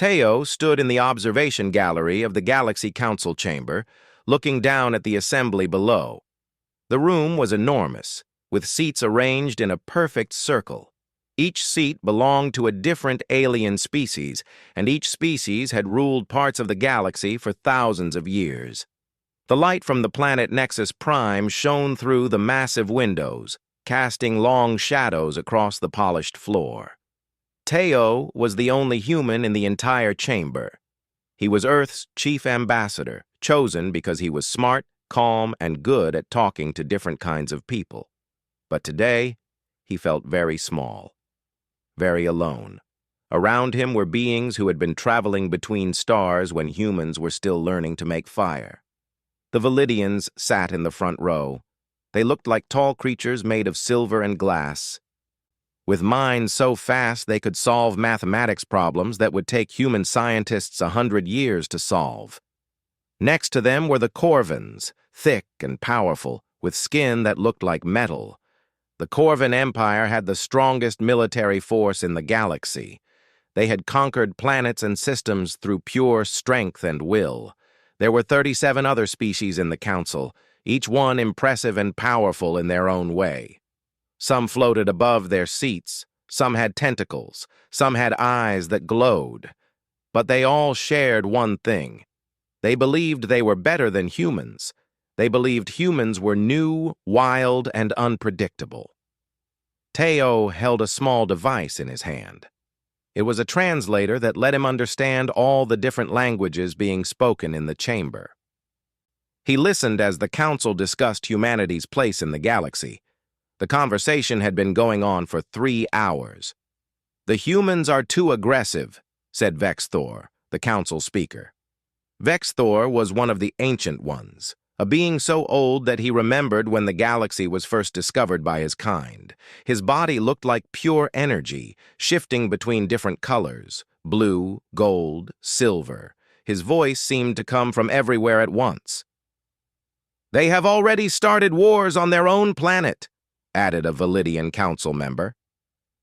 Teo stood in the observation gallery of the Galaxy Council chamber, looking down at the assembly below. The room was enormous, with seats arranged in a perfect circle. Each seat belonged to a different alien species, and each species had ruled parts of the galaxy for thousands of years. The light from the planet Nexus Prime shone through the massive windows, casting long shadows across the polished floor. Teo was the only human in the entire chamber. He was Earth's chief ambassador, chosen because he was smart, calm, and good at talking to different kinds of people. But today, he felt very small, very alone. Around him were beings who had been traveling between stars when humans were still learning to make fire. The Validians sat in the front row. They looked like tall creatures made of silver and glass, with minds so fast they could solve mathematics problems that would take human scientists 100 years to solve. Next to them were the Corvins, thick and powerful, with skin that looked like metal. The Corvin Empire had the strongest military force in the galaxy. They had conquered planets and systems through pure strength and will. There were 37 other species in the council, each one impressive and powerful in their own way. Some floated above their seats, some had tentacles, some had eyes that glowed. But they all shared one thing. They believed they were better than humans. They believed humans were new, wild, and unpredictable. Teo held a small device in his hand. It was a translator that let him understand all the different languages being spoken in the chamber. He listened as the council discussed humanity's place in the galaxy. The conversation had been going on for 3 hours. "The humans are too aggressive," said Vexthor, the council speaker. Vexthor was one of the ancient ones, a being so old that he remembered when the galaxy was first discovered by his kind. His body looked like pure energy, shifting between different colors, blue, gold, silver. His voice seemed to come from everywhere at once. "They have already started wars on their own planet," added a Validian council member.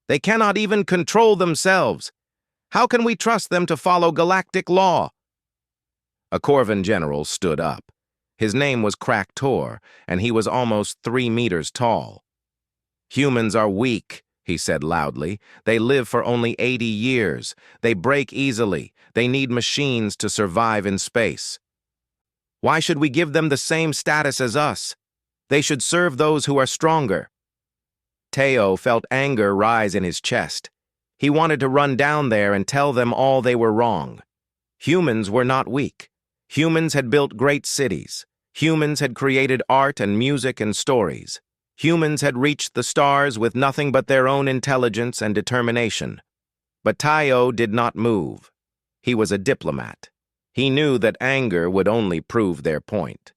"They cannot even control themselves. How can we trust them to follow galactic law?" A Corvin general stood up. His name was Kraktor, and he was almost 3 meters tall. "Humans are weak," he said loudly. "They live for only 80 years. They break easily. They need machines to survive in space. Why should we give them the same status as us? They should serve those who are stronger." Teo felt anger rise in his chest. He wanted to run down there and tell them all they were wrong. Humans were not weak. Humans had built great cities. Humans had created art and music and stories. Humans had reached the stars with nothing but their own intelligence and determination. But Teo did not move. He was a diplomat. He knew that anger would only prove their point.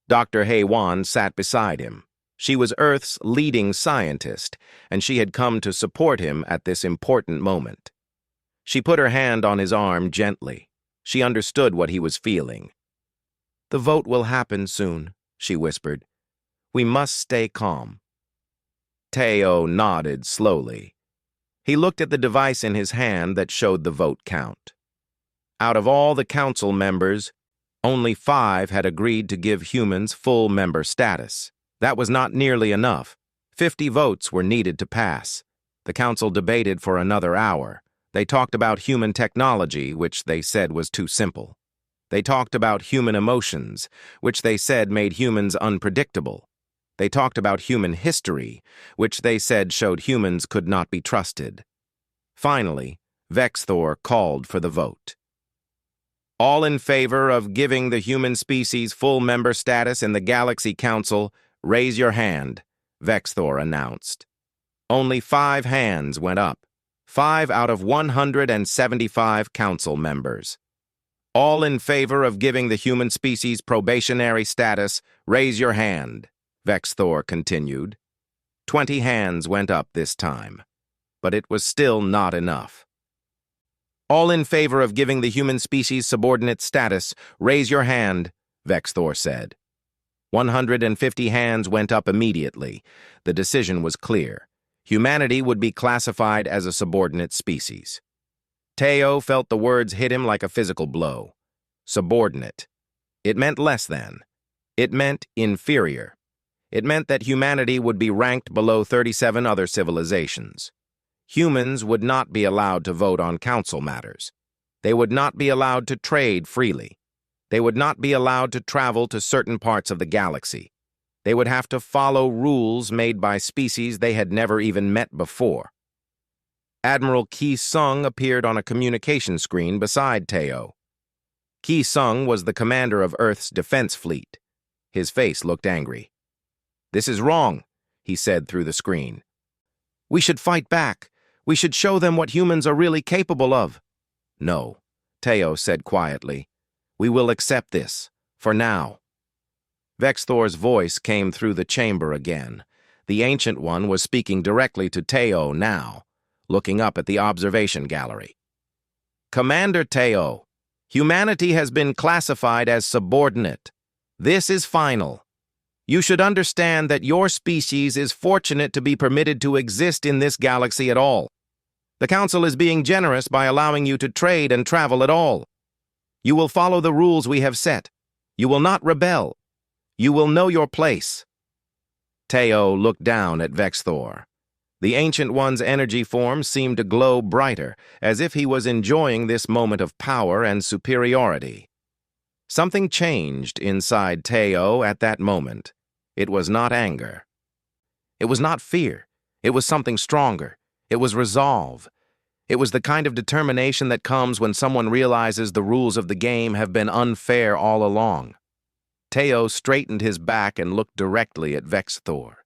Dr. Heywan sat beside him. She was Earth's leading scientist, and she had come to support him at this important moment. She put her hand on his arm gently. She understood what he was feeling. "The vote will happen soon," she whispered. "We must stay calm." Teo nodded slowly. He looked at the device in his hand that showed the vote count. Out of all the council members, only 5 had agreed to give humans full member status. That was not nearly enough. 50 votes were needed to pass. The council debated for another hour. They talked about human technology, which they said was too simple. They talked about human emotions, which they said made humans unpredictable. They talked about human history, which they said showed humans could not be trusted. Finally, Vexthor called for the vote. "All in favor of giving the human species full member status in the Galaxy Council, raise your hand," Vexthor announced. Only 5 hands went up. 5 out of 175 council members. "All in favor of giving the human species probationary status, raise your hand," Vexthor continued. 20 hands went up this time, but it was still not enough. "All in favor of giving the human species subordinate status, raise your hand," Vexthor said. 150 hands went up immediately. The decision was clear. Humanity would be classified as a subordinate species. Teo felt the words hit him like a physical blow. Subordinate. It meant less than. It meant inferior. It meant that humanity would be ranked below 37 other civilizations. Humans would not be allowed to vote on council matters. They would not be allowed to trade freely. They would not be allowed to travel to certain parts of the galaxy. They would have to follow rules made by species they had never even met before. Admiral Ki Sung appeared on a communication screen beside Teo. Ki Sung was the commander of Earth's defense fleet. His face looked angry. "This is wrong," he said through the screen. "We should fight back. We should show them what humans are really capable of." "No," Teo said quietly. "We will accept this, for now." Vexthor's voice came through the chamber again. The Ancient One was speaking directly to Teo now, looking up at the observation gallery. "Commander Teo, humanity has been classified as subordinate. This is final. You should understand that your species is fortunate to be permitted to exist in this galaxy at all. The Council is being generous by allowing you to trade and travel at all. You will follow the rules we have set. You will not rebel. You will know your place." Teo looked down at Vexthor. The Ancient One's energy form seemed to glow brighter, as if he was enjoying this moment of power and superiority. Something changed inside Teo at that moment. It was not anger. It was not fear. It was something stronger. It was resolve. It was the kind of determination that comes when someone realizes the rules of the game have been unfair all along. Teo straightened his back and looked directly at Vexthor.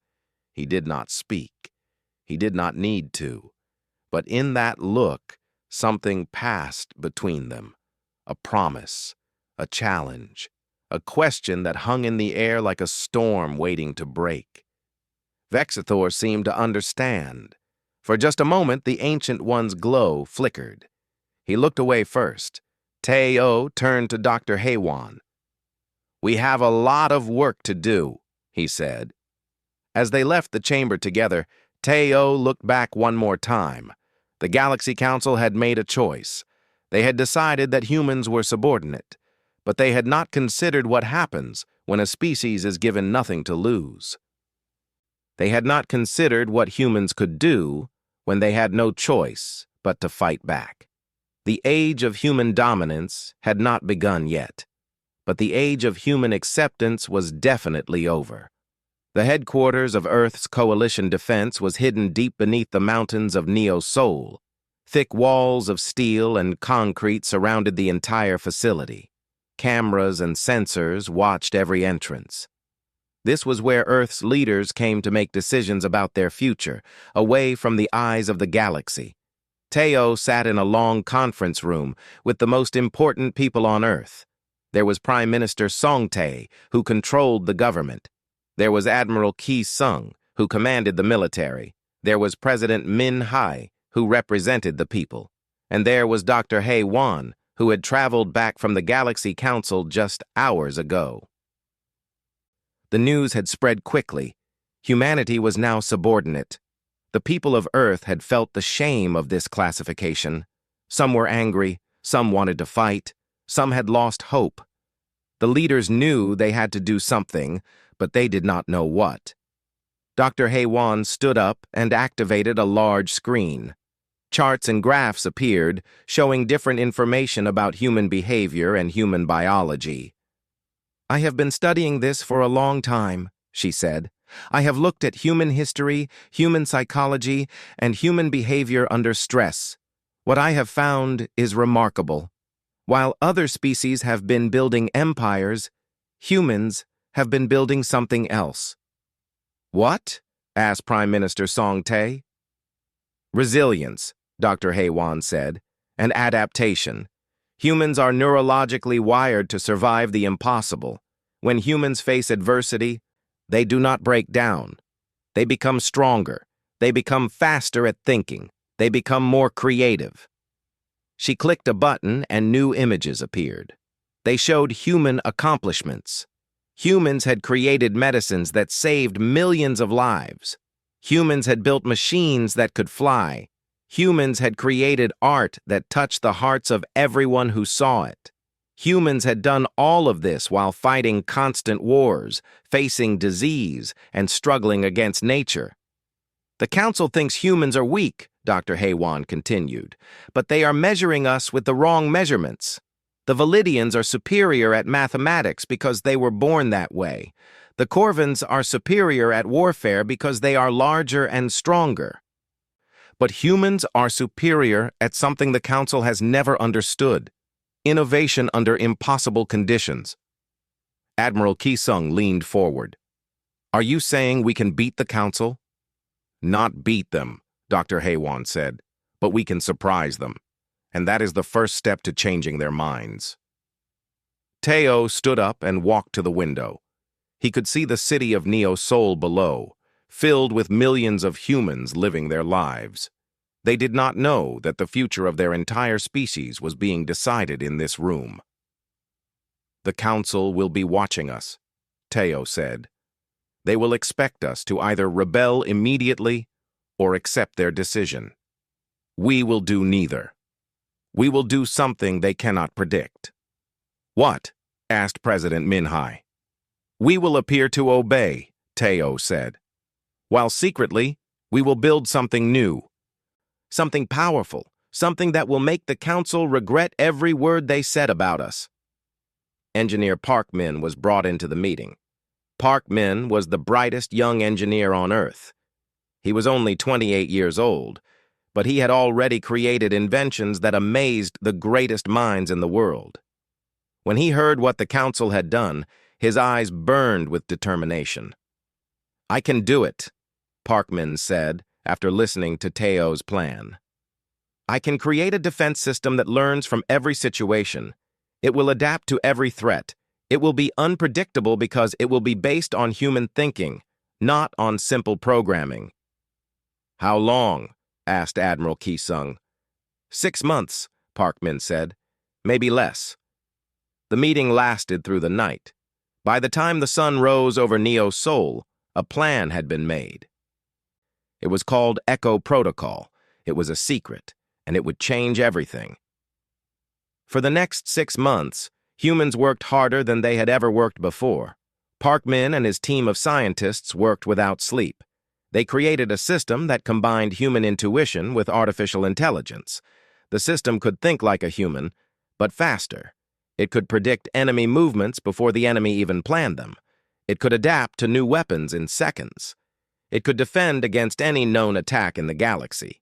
He did not speak. He did not need to. But in that look, something passed between them. A promise, a challenge, a question that hung in the air like a storm waiting to break. Vexthor seemed to understand. For just a moment, the Ancient One's glow flickered. He looked away first. Teo turned to Dr. Haywan. "We have a lot of work to do," he said. As they left the chamber together, Teo looked back one more time. The Galaxy Council had made a choice. They had decided that humans were subordinate, but they had not considered what happens when a species is given nothing to lose. They had not considered what humans could do when they had no choice but to fight back. The age of human dominance had not begun yet, but the age of human acceptance was definitely over. The headquarters of Earth's coalition defense was hidden deep beneath the mountains of Neo-Sol. Thick walls of steel and concrete surrounded the entire facility. Cameras and sensors watched every entrance. This was where Earth's leaders came to make decisions about their future, away from the eyes of the galaxy. Teo sat in a long conference room with the most important people on Earth. There was Prime Minister Song Tae, who controlled the government. There was Admiral Ki Sung, who commanded the military. There was President Min Hai, who represented the people. And there was Dr. Hae Won, who had traveled back from the Galaxy Council just hours ago. The news had spread quickly. Humanity was now subordinate. The people of Earth had felt the shame of this classification. Some were angry, some wanted to fight, some had lost hope. The leaders knew they had to do something, but they did not know what. Dr. Hae Won stood up and activated a large screen. Charts and graphs appeared, showing different information about human behavior and human biology. "I have been studying this for a long time," she said. "I have looked at human history, human psychology, and human behavior under stress. What I have found is remarkable. While other species have been building empires, humans have been building something else." "What?" asked Prime Minister Song Tae. "Resilience," Dr. Hae Won said, "and adaptation. Humans are neurologically wired to survive the impossible. When humans face adversity, they do not break down. They become stronger. They become faster at thinking. They become more creative." She clicked a button and new images appeared. They showed human accomplishments. Humans had created medicines that saved millions of lives. Humans had built machines that could fly. Humans had created art that touched the hearts of everyone who saw it. Humans had done all of this while fighting constant wars, facing disease, and struggling against nature. "The Council thinks humans are weak," Dr. Haywan continued, "but they are measuring us with the wrong measurements. The Validians are superior at mathematics because they were born that way. The Corvins are superior at warfare because they are larger and stronger. But humans are superior at something the Council has never understood: innovation under impossible conditions." Admiral Kisung leaned forward. "Are you saying we can beat the Council?" "Not beat them," Dr. Haywan said, "but we can surprise them. And that is the first step to changing their minds." Teo stood up and walked to the window. He could see the city of Neo Sol below, filled with millions of humans living their lives. They did not know that the future of their entire species was being decided in this room. "The Council will be watching us," Teo said. "They will expect us to either rebel immediately or accept their decision. We will do neither. We will do something they cannot predict." "What?" asked President Minhai. "We will appear to obey," Teo said. "While secretly, we will build something new. Something powerful, something that will make the Council regret every word they said about us." Engineer Park Min was brought into the meeting. Park Min was the brightest young engineer on Earth. He was only 28 years old, but he had already created inventions that amazed the greatest minds in the world. When he heard what the Council had done, his eyes burned with determination. "I can do it," Parkman said after listening to Teo's plan. "I can create a defense system that learns from every situation. It will adapt to every threat. It will be unpredictable because it will be based on human thinking, not on simple programming." "How long?" asked Admiral Kisung. 6 months, Parkman said. "Maybe less." The meeting lasted through the night. By the time the sun rose over Neo Sol, a plan had been made. It was called Echo Protocol. It was a secret, and it would change everything. For the next 6 months, humans worked harder than they had ever worked before. Parkman and his team of scientists worked without sleep. They created a system that combined human intuition with artificial intelligence. The system could think like a human, but faster. It could predict enemy movements before the enemy even planned them. It could adapt to new weapons in seconds. It could defend against any known attack in the galaxy.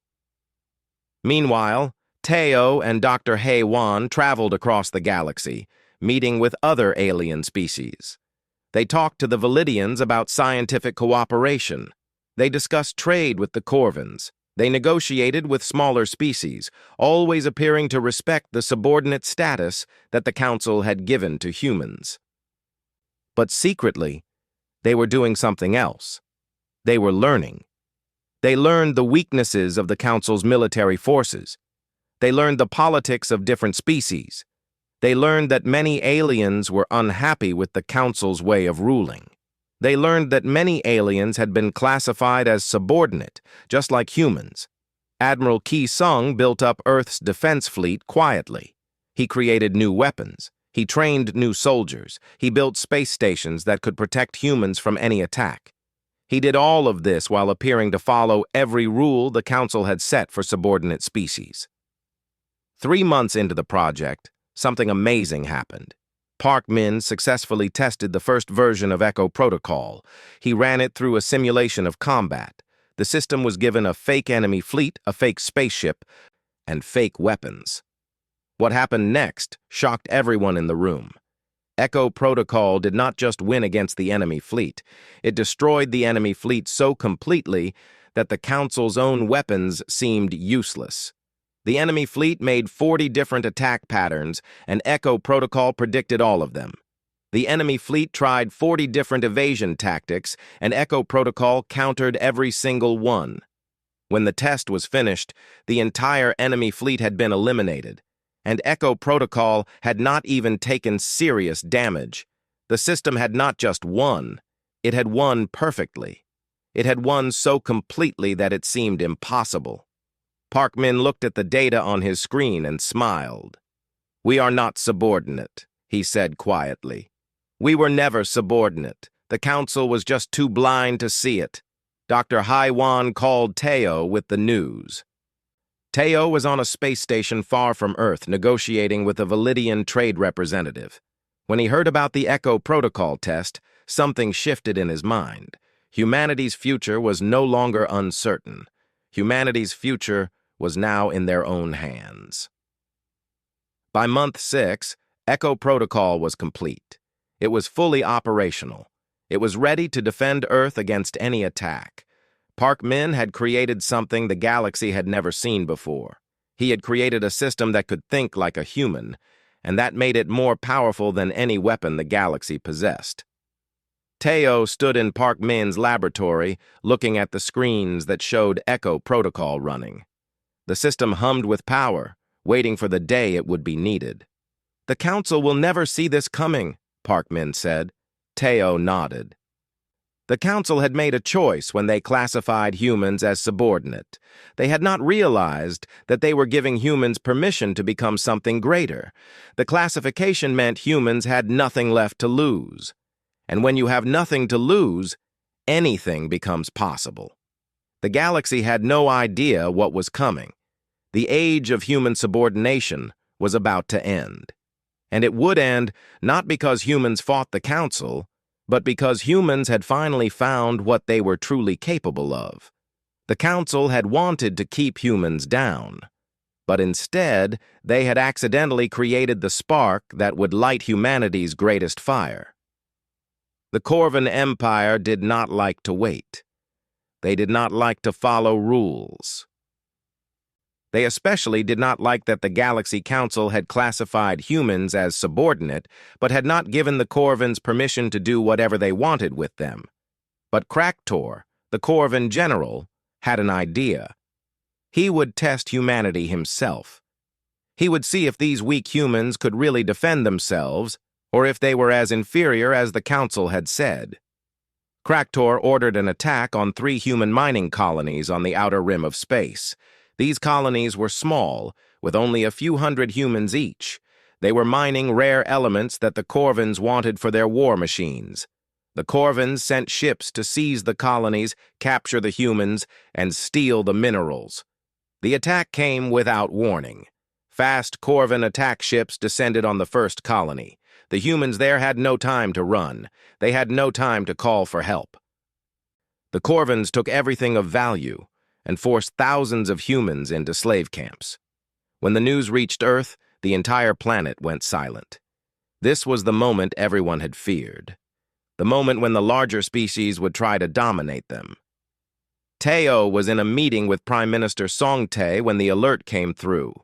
Meanwhile, Teo and Dr. Haywan traveled across the galaxy, meeting with other alien species. They talked to the Validians about scientific cooperation. They discussed trade with the Corvins. They negotiated with smaller species, always appearing to respect the subordinate status that the Council had given to humans. But secretly, they were doing something else. They were learning. They learned the weaknesses of the Council's military forces. They learned the politics of different species. They learned that many aliens were unhappy with the Council's way of ruling. They learned that many aliens had been classified as subordinate, just like humans. Admiral Ki-sung built up Earth's defense fleet quietly. He created new weapons. He trained new soldiers. He built space stations that could protect humans from any attack. He did all of this while appearing to follow every rule the Council had set for subordinate species. 3 months into the project, something amazing happened. Park Min successfully tested the first version of Echo Protocol. He ran it through a simulation of combat. The system was given a fake enemy fleet, a fake spaceship, and fake weapons. What happened next shocked everyone in the room. Echo Protocol did not just win against the enemy fleet. It destroyed the enemy fleet so completely that the Council's own weapons seemed useless. The enemy fleet made 40 different attack patterns, and Echo Protocol predicted all of them. The enemy fleet tried 40 different evasion tactics, and Echo Protocol countered every single one. When the test was finished, the entire enemy fleet had been eliminated, and Echo Protocol had not even taken serious damage. The system had not just won, it had won perfectly. It had won so completely that it seemed impossible. Parkman looked at the data on his screen and smiled. "We are not subordinate," he said quietly. "We were never subordinate. The council was just too blind to see it." Dr. Haiwan called Teo with the news. Teo was on a space station far from Earth negotiating with a Validian trade representative. When he heard about the Echo Protocol test, something shifted in his mind. Humanity's future was no longer uncertain. Humanity's future was now in their own hands. By month 6, Echo Protocol was complete. It was fully operational. It was ready to defend Earth against any attack. Park Min had created something the galaxy had never seen before. He had created a system that could think like a human, and that made it more powerful than any weapon the galaxy possessed. Teo stood in Park Min's laboratory, looking at the screens that showed Echo Protocol running. The system hummed with power, waiting for the day it would be needed. "The Council will never see this coming," Park Min said. Teo nodded. The Council had made a choice when they classified humans as subordinate. They had not realized that they were giving humans permission to become something greater. The classification meant humans had nothing left to lose. And when you have nothing to lose, anything becomes possible. The galaxy had no idea what was coming. The age of human subordination was about to end. And it would end not because humans fought the Council, but because humans had finally found what they were truly capable of. The Council had wanted to keep humans down, but instead they had accidentally created the spark that would light humanity's greatest fire. The Corvan Empire did not like to wait. They did not like to follow rules. They especially did not like that the Galaxy Council had classified humans as subordinate, but had not given the Corvans permission to do whatever they wanted with them. But Kraktor, the Corvan general, had an idea. He would test humanity himself. He would see if these weak humans could really defend themselves, or if they were as inferior as the Council had said. Kraktor ordered an attack on 3 human mining colonies on the outer rim of space. These colonies were small, with only a few hundred humans each. They were mining rare elements that the Corvans wanted for their war machines. The Corvans sent ships to seize the colonies, capture the humans, and steal the minerals. The attack came without warning. Fast Corvan attack ships descended on the first colony. The humans there had no time to run. They had no time to call for help. The Corvans took everything of value and forced thousands of humans into slave camps. When the news reached Earth, the entire planet went silent. This was the moment everyone had feared. The moment when the larger species would try to dominate them. Teo was in a meeting with Prime Minister Songtae when the alert came through.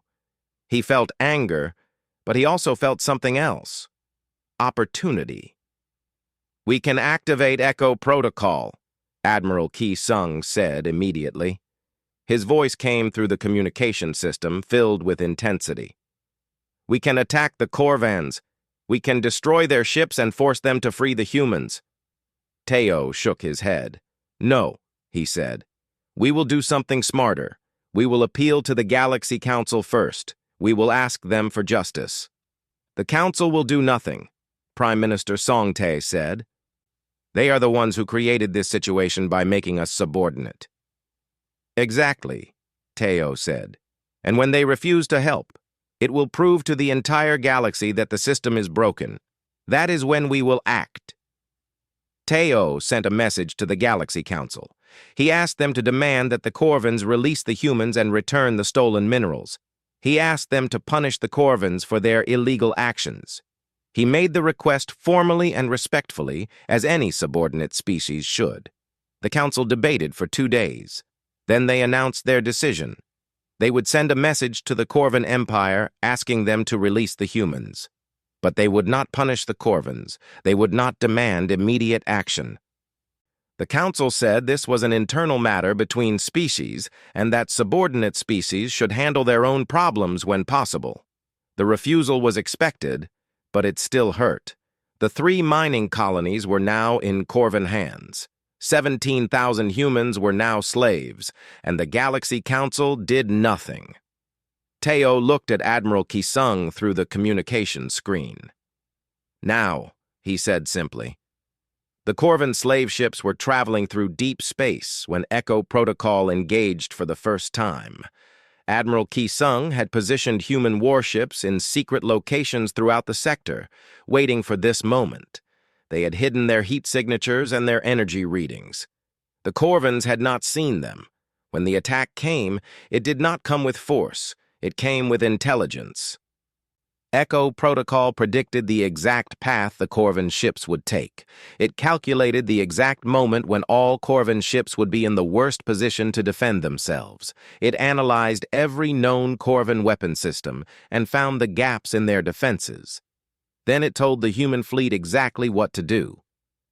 He felt anger, but he also felt something else. Opportunity. "We can activate Echo Protocol," Admiral Ki Sung said immediately. His voice came through the communication system, filled with intensity. "We can attack the Corvans. We can destroy their ships and force them to free the humans." Teo shook his head. "No," he said. "We will do something smarter. We will appeal to the Galaxy Council first. We will ask them for justice." "The Council will do nothing," Prime Minister Songtae said. "They are the ones who created this situation by making us subordinate." "Exactly," Teo said. "And when they refuse to help, it will prove to the entire galaxy that the system is broken. That is when we will act." Teo sent a message to the Galaxy Council. He asked them to demand that the Corvans release the humans and return the stolen minerals. He asked them to punish the Corvans for their illegal actions. He made the request formally and respectfully, as any subordinate species should. The Council debated for 2 days. Then they announced their decision. They would send a message to the Corvan Empire asking them to release the humans. But they would not punish the Corvans. They would not demand immediate action. The Council said this was an internal matter between species and that subordinate species should handle their own problems when possible. The refusal was expected, but it still hurt. The 3 mining colonies were now in Corvan hands. 17,000 humans were now slaves, and the Galaxy Council did nothing. Teo looked at Admiral Kisung through the communication screen. "Now," he said simply. The Corvan slave ships were traveling through deep space when Echo Protocol engaged for the first time. Admiral Kisung had positioned human warships in secret locations throughout the sector, waiting for this moment. They had hidden their heat signatures and their energy readings. The Corvans had not seen them. When the attack came, it did not come with force. It came with intelligence. Echo Protocol predicted the exact path the Corvan ships would take. It calculated the exact moment when all Corvan ships would be in the worst position to defend themselves. It analyzed every known Corvan weapon system and found the gaps in their defenses. Then it told the human fleet exactly what to do.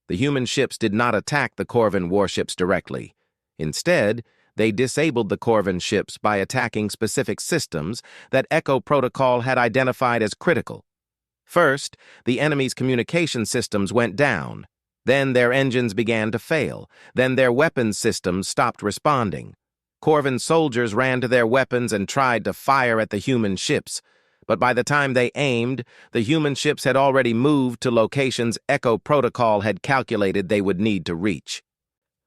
The human ships did not attack the Corvan warships directly. Instead, they disabled the Corvan ships by attacking specific systems that Echo Protocol had identified as critical. First, the enemy's communication systems went down. Then their engines began to fail. Then their weapons systems stopped responding. Corvan soldiers ran to their weapons and tried to fire at the human ships. But by the time they aimed, the human ships had already moved to locations Echo Protocol had calculated they would need to reach.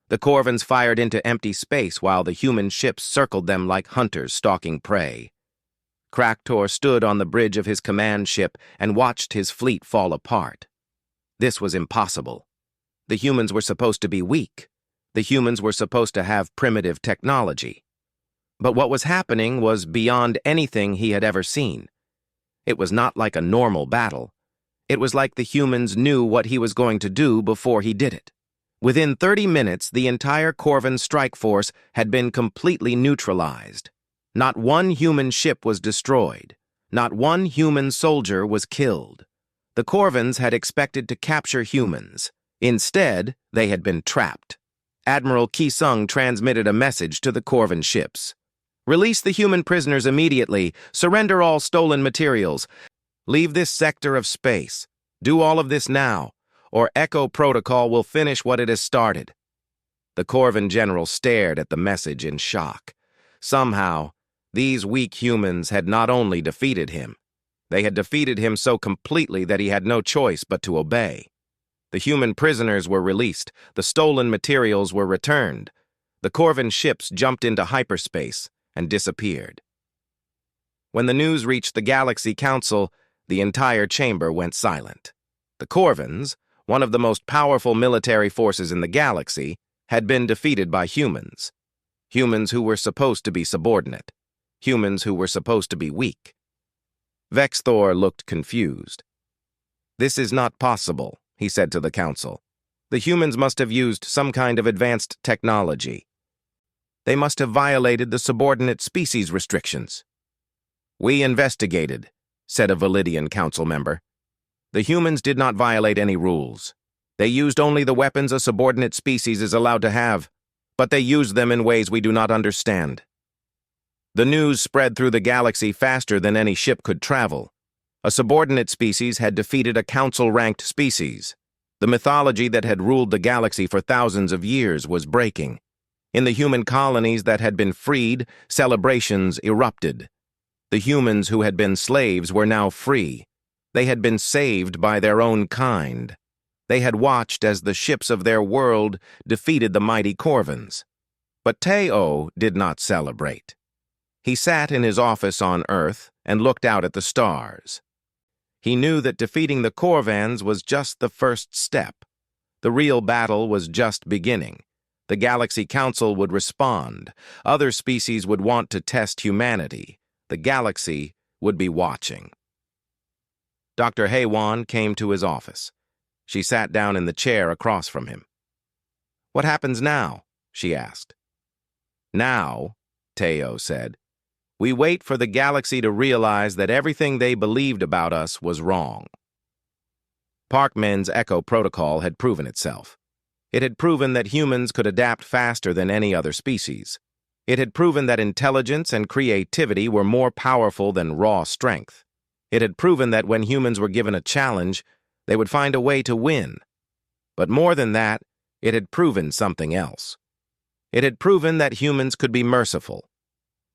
The Corvans fired into empty space while the human ships circled them like hunters stalking prey. Kraktor stood on the bridge of his command ship and watched his fleet fall apart. This was impossible. The humans were supposed to be weak. The humans were supposed to have primitive technology. But what was happening was beyond anything he had ever seen. It was not like a normal battle. It was like the humans knew what he was going to do before he did it. Within 30 minutes, the entire Corvan strike force had been completely neutralized. Not one human ship was destroyed. Not one human soldier was killed. The Corvans had expected to capture humans. Instead, they had been trapped. Admiral Kisung transmitted a message to the Corvan ships. "Release the human prisoners immediately. Surrender all stolen materials. Leave this sector of space. Do all of this now, or Echo Protocol will finish what it has started." The Corvan general stared at the message in shock. Somehow, these weak humans had not only defeated him, they had defeated him so completely that he had no choice but to obey. The human prisoners were released. The stolen materials were returned. The Corvan ships jumped into hyperspace and disappeared. When the news reached the Galaxy Council, the entire chamber went silent. The Corvans, one of the most powerful military forces in the galaxy, had been defeated by humans. Humans who were supposed to be subordinate. Humans who were supposed to be weak. Vexthor looked confused. "This is not possible," he said to the council. "The humans must have used some kind of advanced technology. They must have violated the subordinate species restrictions." "We investigated," said a Validian council member. "The humans did not violate any rules. They used only the weapons a subordinate species is allowed to have, but they used them in ways we do not understand." The news spread through the galaxy faster than any ship could travel. A subordinate species had defeated a council-ranked species. The mythology that had ruled the galaxy for thousands of years was breaking. In the human colonies that had been freed, celebrations erupted. The humans who had been slaves were now free. They had been saved by their own kind. They had watched as the ships of their world defeated the mighty Corvans. But Teo did not celebrate. He sat in his office on Earth and looked out at the stars. He knew that defeating the Corvans was just the first step. The real battle was just beginning. The Galaxy Council would respond. Other species would want to test humanity. The galaxy would be watching. Dr. Haywan came to his office. She sat down in the chair across from him. "What happens now?" she asked. "Now," Teo said, "we wait for the galaxy to realize that everything they believed about us was wrong." Parkman's Echo Protocol had proven itself. It had proven that humans could adapt faster than any other species. It had proven that intelligence and creativity were more powerful than raw strength. It had proven that when humans were given a challenge, they would find a way to win. But more than that, It had proven something else. It had proven that humans could be merciful.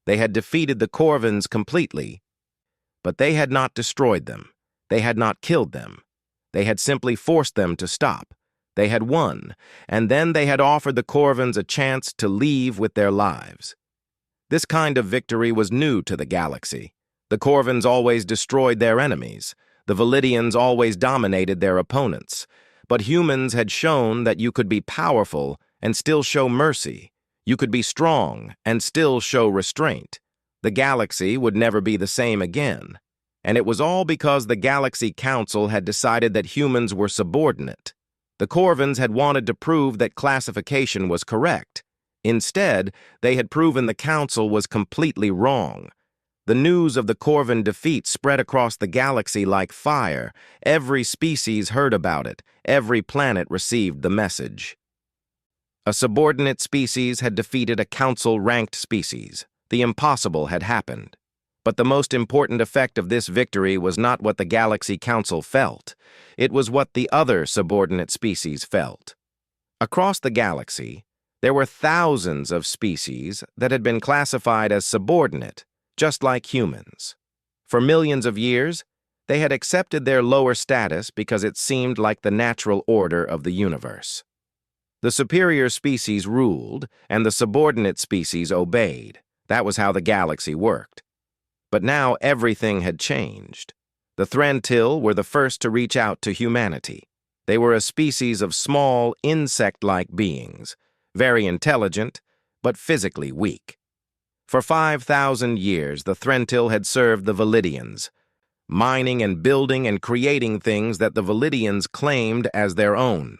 They had defeated the Corvins completely, but they had not destroyed them. They had not killed them. They had simply forced them to stop. They had won, and then they had offered the Corvins a chance to leave with their lives. This kind of victory was new to the galaxy. The Corvins always destroyed their enemies. The Validians always dominated their opponents. But humans had shown that you could be powerful and still show mercy. You could be strong and still show restraint. The galaxy would never be the same again. And it was all because the Galaxy Council had decided that humans were subordinate. The Corvins had wanted to prove that classification was correct. Instead, they had proven the Council was completely wrong. The news of the Corvin defeat spread across the galaxy like fire. Every species heard about it. Every planet received the message. A subordinate species had defeated a Council-ranked species. The impossible had happened. But the most important effect of this victory was not what the Galaxy Council felt. It was what the other subordinate species felt. Across the galaxy, there were thousands of species that had been classified as subordinate, just like humans. For millions of years, they had accepted their lower status because it seemed like the natural order of the universe. The superior species ruled, and the subordinate species obeyed. That was how the galaxy worked. But now everything had changed. The Threntil were the first to reach out to humanity. They were a species of small, insect-like beings, very intelligent, but physically weak. For 5,000 years, the Threntil had served the Validians, mining and building and creating things that the Validians claimed as their own.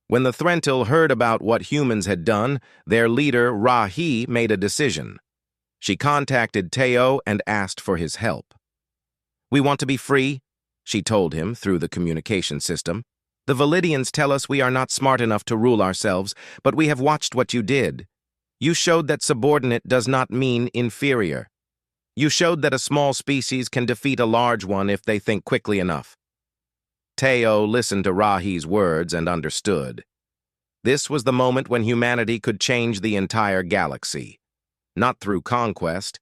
When the Threntil heard about what humans had done, their leader, Rahi, made a decision. She contacted Teo and asked for his help. "We want to be free," she told him through the communication system. "The Validians tell us we are not smart enough to rule ourselves, but we have watched what you did. You showed that subordinate does not mean inferior. You showed that a small species can defeat a large one if they think quickly enough." Teo listened to Rahi's words and understood. This was the moment when humanity could change the entire galaxy. Not through conquest,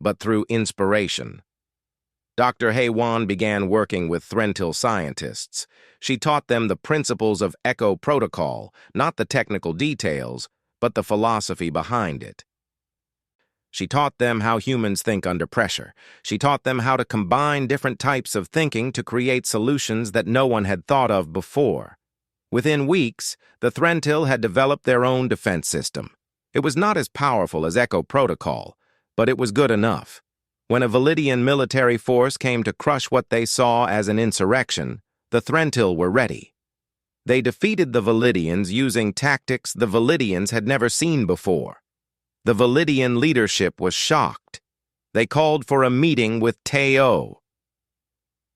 but through inspiration. Dr. Haywan began working with Threntil scientists. She taught them the principles of Echo Protocol, not the technical details, but the philosophy behind it. She taught them how humans think under pressure. She taught them how to combine different types of thinking to create solutions that no one had thought of before. Within weeks, the Threntil had developed their own defense system. It was not as powerful as Echo Protocol, but it was good enough. When a Validian military force came to crush what they saw as an insurrection, the Threntil were ready. They defeated the Validians using tactics the Validians had never seen before. The Validian leadership was shocked. They called for a meeting with Teo.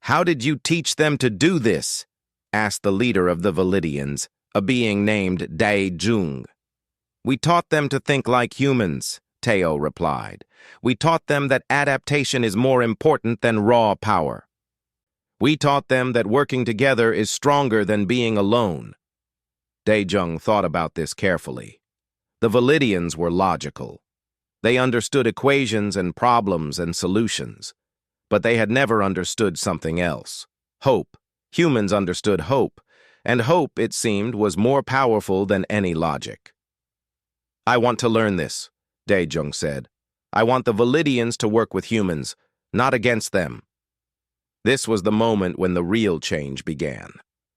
"How did you teach them to do this?" asked the leader of the Validians, a being named Dae-Jung. "We taught them to think like humans," Teo replied. "We taught them that adaptation is more important than raw power. We taught them that working together is stronger than being alone." Dae-Jung thought about this carefully. The Validians were logical. They understood equations and problems and solutions. But they had never understood something else. Hope. Humans understood hope. And hope, it seemed, was more powerful than any logic. "I want to learn this," Dae-Jung said. "I want the Validians to work with humans, not against them." This was the moment when the real change began.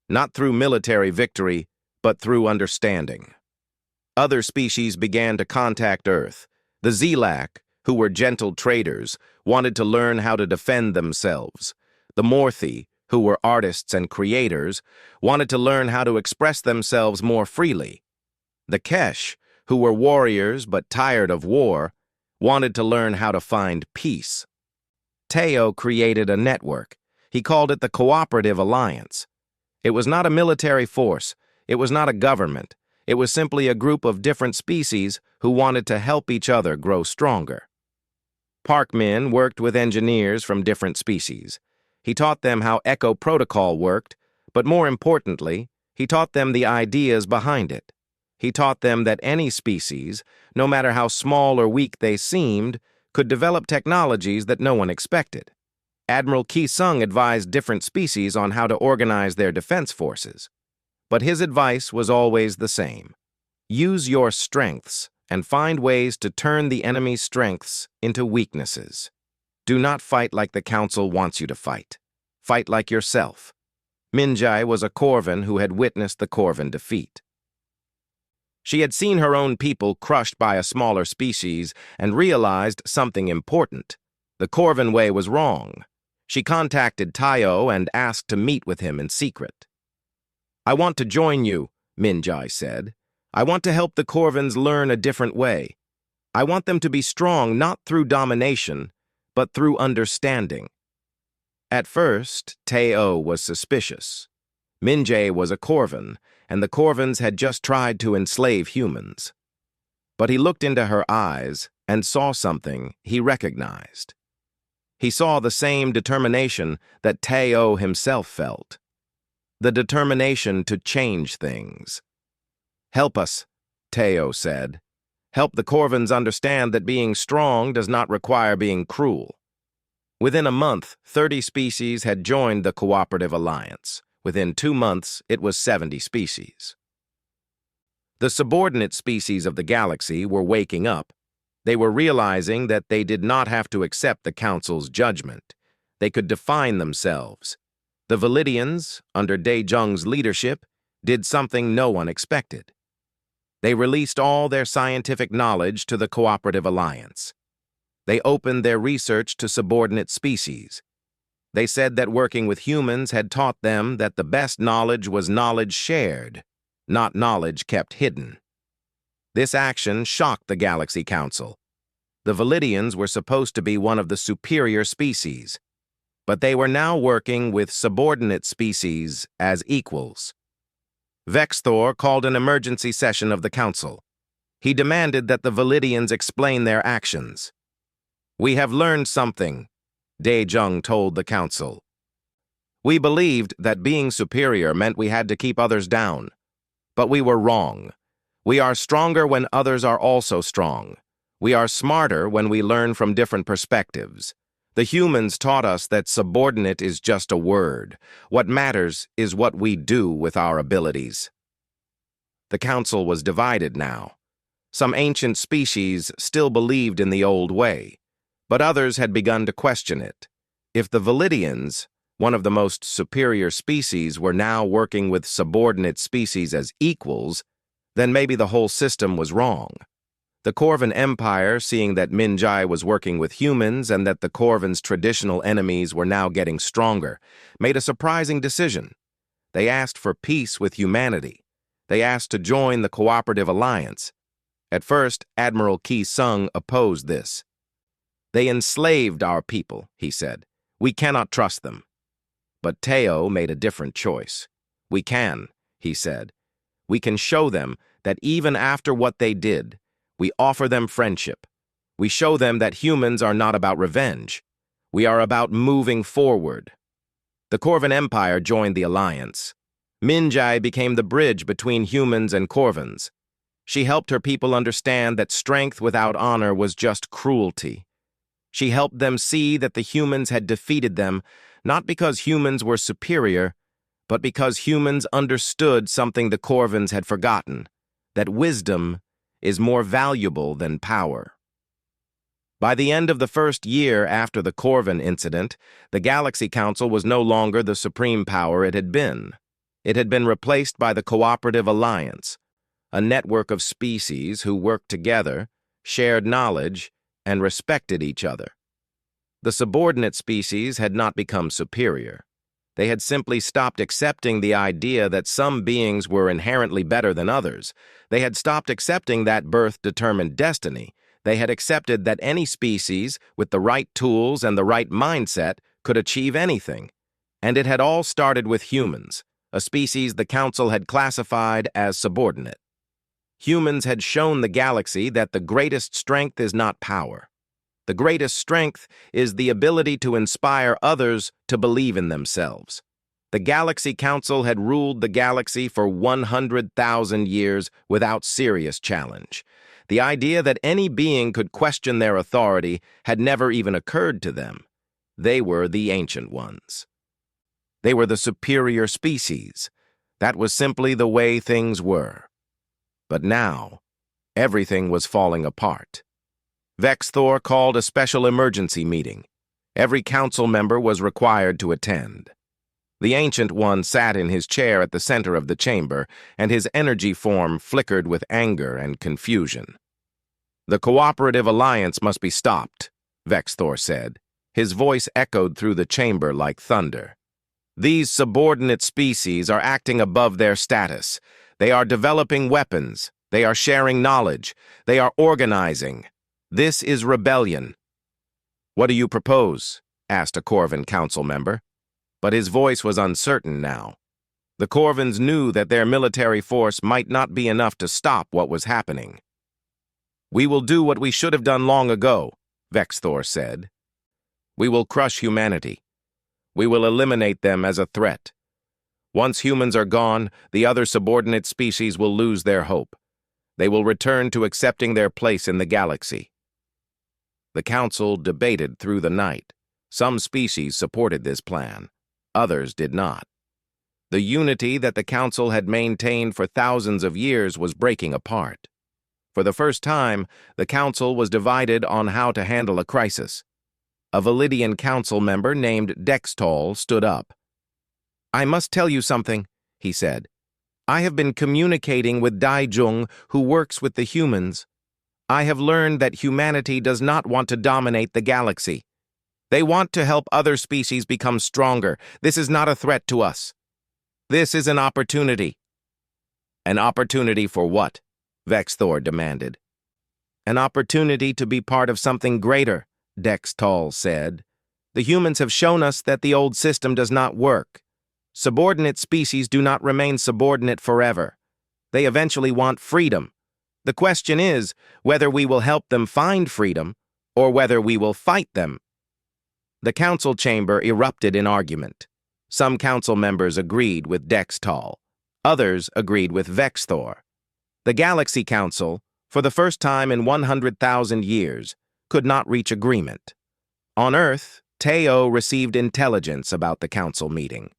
Not through military victory, but through understanding. Other species began to contact Earth. The Zelak, who were gentle traders, wanted to learn how to defend themselves. The Morthi, who were artists and creators, wanted to learn how to express themselves more freely. The Kesh, who were warriors but tired of war, wanted to learn how to find peace. Teo created a network. He called it the Cooperative Alliance. It was not a military force. It was not a government. It was simply a group of different species who wanted to help each other grow stronger. Parkmin worked with engineers from different species. He taught them how Echo Protocol worked, but more importantly, He taught them the ideas behind it. He taught them that any species, no matter how small or weak they seemed, could develop technologies that no one expected. Admiral Ki Sung advised different species on how to organize their defense forces. But his advice was always the same. Use your strengths and find ways to turn the enemy's strengths into weaknesses. Do not fight like the Council wants you to fight. Fight like yourself. Minjai was a Corvan who had witnessed the Corvan defeat. She had seen her own people crushed by a smaller species and realized something important. The Corvan way was wrong. She contacted Tayo and asked to meet with him in secret. "I want to join you," Minjai said. "I want to help the Corvans learn a different way. I want them to be strong not through domination, but through understanding." At first, Tayo was suspicious. Minjai was a Corvan, and the Corvans had just tried to enslave humans. But he looked into her eyes and saw something he recognized. He saw the same determination that Tayo himself felt. The determination to change things. "Help us," Tayo said. "Help the Corvans understand that being strong does not require being cruel." Within a month, 30 species had joined the Cooperative Alliance. Within 2 months, it was 70 species. The subordinate species of the galaxy were waking up. They were realizing that they did not have to accept the Council's judgment. They could define themselves. The Validians, under Daejung's leadership, did something no one expected. They released all their scientific knowledge to the Cooperative Alliance. They opened their research to subordinate species. They said that working with humans had taught them that the best knowledge was knowledge shared, not knowledge kept hidden. This action shocked the Galaxy Council. The Validians were supposed to be one of the superior species, but they were now working with subordinate species as equals. Vexthor called an emergency session of the Council. He demanded that the Validians explain their actions. "We have learned something," Daejung told the Council. "We believed that being superior meant we had to keep others down. But we were wrong. We are stronger when others are also strong. We are smarter when we learn from different perspectives. The humans taught us that subordinate is just a word. What matters is what we do with our abilities." The Council was divided now. Some ancient species still believed in the old way, but others had begun to question it. If the Validians, one of the most superior species, were now working with subordinate species as equals, then maybe the whole system was wrong. The Corvan Empire, seeing that Minjai was working with humans and that the Corvans' traditional enemies were now getting stronger, made a surprising decision. They asked for peace with humanity. They asked to join the Cooperative Alliance. At first, Admiral Ki Sung opposed this. "They enslaved our people," he said. "We cannot trust them." But Tayo made a different choice. "We can," he said. "We can show them that even after what they did, we offer them friendship. We show them that humans are not about revenge. We are about moving forward." The Corvan Empire joined the alliance. Minjai became the bridge between humans and Corvans. She helped her people understand that strength without honor was just cruelty. She helped them see that the humans had defeated them, not because humans were superior, but because humans understood something the Corvans had forgotten, that wisdom is more valuable than power. By the end of the first year after the Corvan incident, the Galaxy Council was no longer the supreme power it had been. It had been replaced by the Cooperative Alliance, a network of species who worked together, shared knowledge, and respected each other. The subordinate species had not become superior. They had simply stopped accepting the idea that some beings were inherently better than others. They had stopped accepting that birth determined destiny. They had accepted that any species, with the right tools and the right mindset, could achieve anything. And it had all started with humans, a species the Council had classified as subordinate. Humans had shown the galaxy that the greatest strength is not power. The greatest strength is the ability to inspire others to believe in themselves. The Galaxy Council had ruled the galaxy for 100,000 years without serious challenge. The idea that any being could question their authority had never even occurred to them. They were the Ancient Ones. They were the superior species. That was simply the way things were. But now, everything was falling apart. Vexthor called a special emergency meeting. Every council member was required to attend. The Ancient One sat in his chair at the center of the chamber, and his energy form flickered with anger and confusion. "The cooperative alliance must be stopped," Vexthor said. His voice echoed through the chamber like thunder. "These subordinate species are acting above their status. They are developing weapons. They are sharing knowledge. They are organizing. This is rebellion." "What do you propose?" asked a Corvan council member. But his voice was uncertain now. The Corvans knew that their military force might not be enough to stop what was happening. "We will do what we should have done long ago," Vexthor said. "We will crush humanity. We will eliminate them as a threat. Once humans are gone, the other subordinate species will lose their hope. They will return to accepting their place in the galaxy." The council debated through the night. Some species supported this plan. Others did not. The unity that the council had maintained for thousands of years was breaking apart. For the first time, the council was divided on how to handle a crisis. A Validian council member named Dextol stood up. "I must tell you something," he said. "I have been communicating with Daijung, who works with the humans. I have learned that humanity does not want to dominate the galaxy. They want to help other species become stronger. This is not a threat to us. This is an opportunity." "An opportunity for what?" Vexthor demanded. "An opportunity to be part of something greater," Dextol said. "The humans have shown us that the old system does not work. Subordinate species do not remain subordinate forever. They eventually want freedom. The question is whether we will help them find freedom or whether we will fight them." The council chamber erupted in argument. Some council members agreed with Dextol. Others agreed with Vexthor. The Galaxy Council, for the first time in 100,000 years, could not reach agreement. On Earth, Teo received intelligence about the council meeting.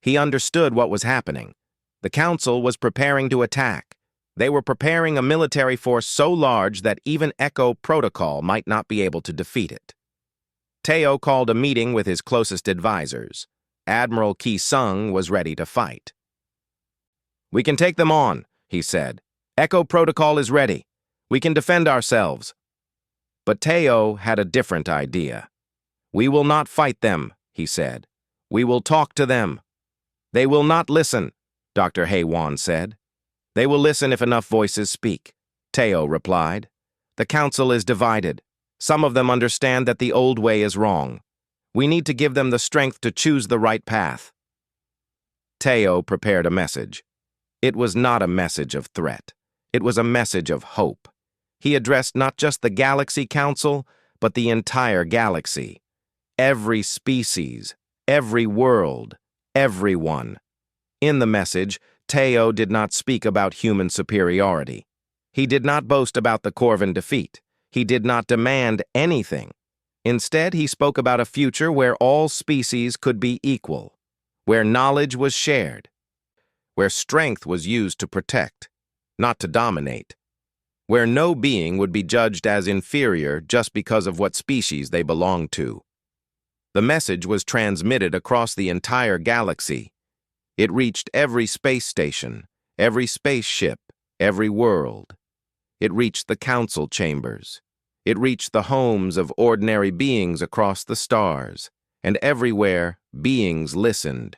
He understood what was happening. The council was preparing to attack. They were preparing a military force so large that even Echo Protocol might not be able to defeat it. Teo called a meeting with his closest advisors. Admiral Ki Sung was ready to fight. "We can take them on," he said. "Echo Protocol is ready. We can defend ourselves." But Teo had a different idea. "We will not fight them," he said. "We will talk to them." "They will not listen," Dr. Haywan said. "They will listen if enough voices speak," Teo replied. "The council is divided. Some of them understand that the old way is wrong. We need to give them the strength to choose the right path." Teo prepared a message. It was not a message of threat. It was a message of hope. He addressed not just the Galaxy Council, but the entire galaxy. Every species, every world, everyone. In the message, Teo did not speak about human superiority. He did not boast about the Corvan defeat. He did not demand anything. Instead, he spoke about a future where all species could be equal, where knowledge was shared, where strength was used to protect, not to dominate, where no being would be judged as inferior just because of what species they belonged to. The message was transmitted across the entire galaxy. It reached every space station, every spaceship, every world. It reached the council chambers. It reached the homes of ordinary beings across the stars, and everywhere, beings listened.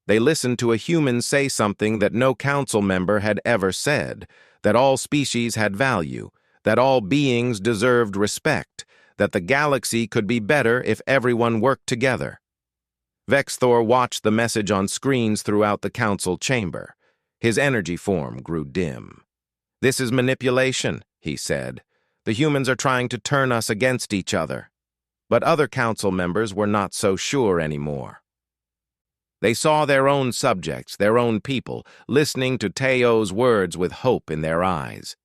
They listened to a human say something that no council member had ever said, that all species had value, that all beings deserved respect, that the galaxy could be better if everyone worked together. Vexthor watched the message on screens throughout the council chamber. His energy form grew dim. "This is manipulation," he said. "The humans are trying to turn us against each other." But other council members were not so sure anymore. They saw their own subjects, their own people, listening to Teo's words with hope in their eyes.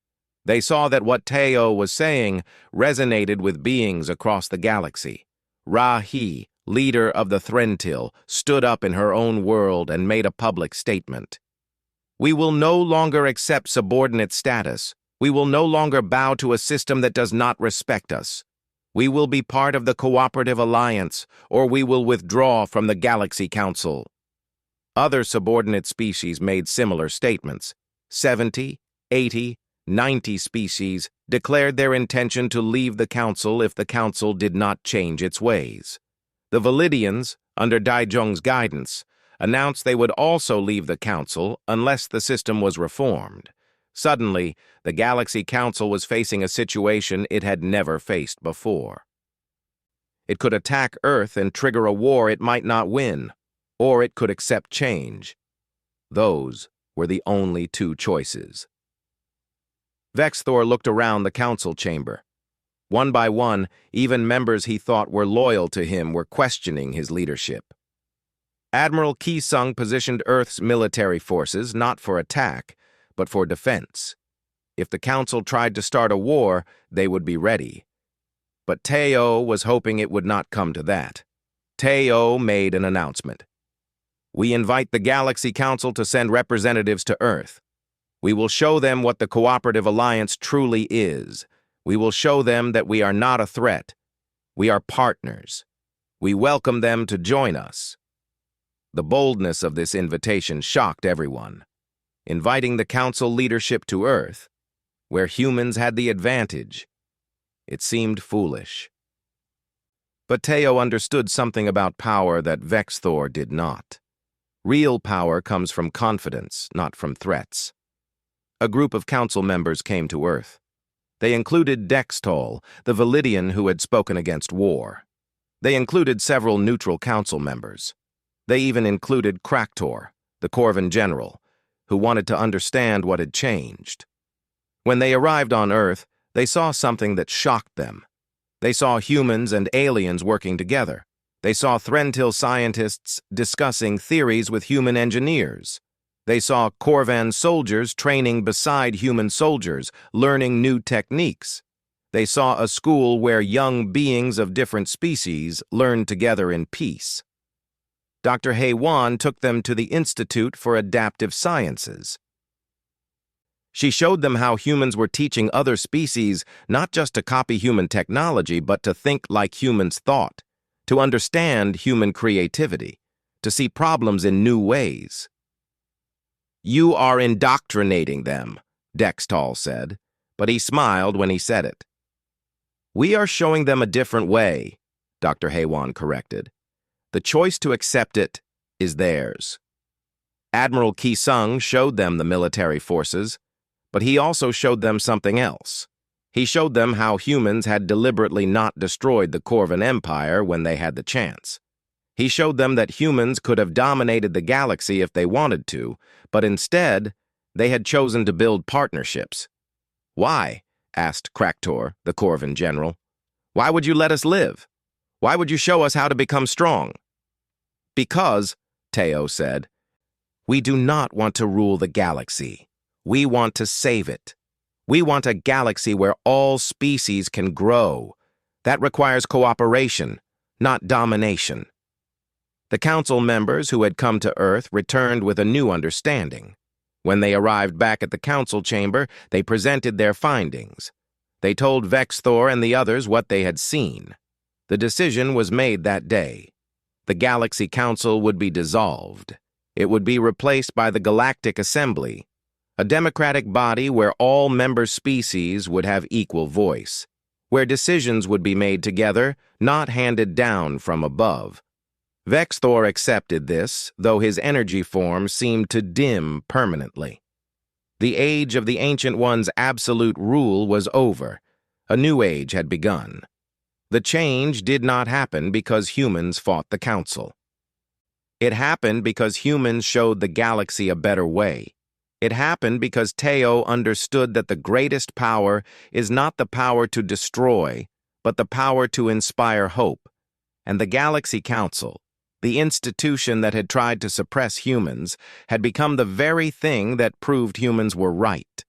They saw that what Teo was saying resonated with beings across the galaxy. Ra-He, leader of the Threntil, stood up in her own world and made a public statement. We will no longer accept subordinate status. We will no longer bow to a system that does not respect us. We will be part of the Cooperative Alliance, or we will withdraw from the Galaxy Council. Other subordinate species made similar statements. 70, 80, 90 species declared their intention to leave the Council if the Council did not change its ways. The Validians, under Daijong's guidance, announced they would also leave the Council unless the system was reformed. Suddenly, the Galaxy Council was facing a situation it had never faced before. It could attack Earth and trigger a war it might not win, or it could accept change. Those were the only two choices. Vexthor looked around the council chamber. One by one, even members he thought were loyal to him were questioning his leadership. Admiral Ki-sung positioned Earth's military forces not for attack, but for defense. If the Council tried to start a war, they would be ready. But Teo was hoping it would not come to that. Teo made an announcement. We invite the Galaxy Council to send representatives to Earth. We will show them what the Cooperative Alliance truly is. We will show them that we are not a threat. We are partners. We welcome them to join us. The boldness of this invitation shocked everyone. Inviting the Council leadership to Earth, where humans had the advantage. It seemed foolish. But Teo understood something about power that Vexthor did not. Real power comes from confidence, not from threats. A group of council members came to Earth. They included Dextol, the Validian who had spoken against war. They included several neutral council members. They even included Kraktor, the Corvan general, who wanted to understand what had changed. When they arrived on Earth, they saw something that shocked them. They saw humans and aliens working together. They saw Threntil scientists discussing theories with human engineers. They saw Corvan soldiers training beside human soldiers, learning new techniques. They saw a school where young beings of different species learned together in peace. Dr. Hei-Wan took them to the Institute for Adaptive Sciences. She showed them how humans were teaching other species not just to copy human technology, but to think like humans thought, to understand human creativity, to see problems in new ways. You are indoctrinating them, Dextol said, but he smiled when he said it. We are showing them a different way, Dr. Hei-Wan corrected. The choice to accept it is theirs. Admiral Ki-sung showed them the military forces, but he also showed them something else. He showed them how humans had deliberately not destroyed the Corvan Empire when they had the chance. He showed them that humans could have dominated the galaxy if they wanted to, but instead, they had chosen to build partnerships. Why? Asked Kraktor, the Corvan general. Why would you let us live? Why would you show us how to become strong? Because, Teo said, we do not want to rule the galaxy. We want to save it. We want a galaxy where all species can grow. That requires cooperation, not domination. The council members who had come to Earth returned with a new understanding. When they arrived back at the council chamber, they presented their findings. They told Vexthor and the others what they had seen. The decision was made that day. The Galaxy Council would be dissolved. It would be replaced by the Galactic Assembly, a democratic body where all member species would have equal voice, where decisions would be made together, not handed down from above. Vexthor accepted this, though his energy form seemed to dim permanently. The age of the Ancient One's absolute rule was over. A new age had begun. The change did not happen because humans fought the Council. It happened because humans showed the galaxy a better way. It happened because Teo understood that the greatest power is not the power to destroy, but the power to inspire hope. And the Galaxy Council, The institution that had tried to suppress humans had become the very thing that proved humans were right.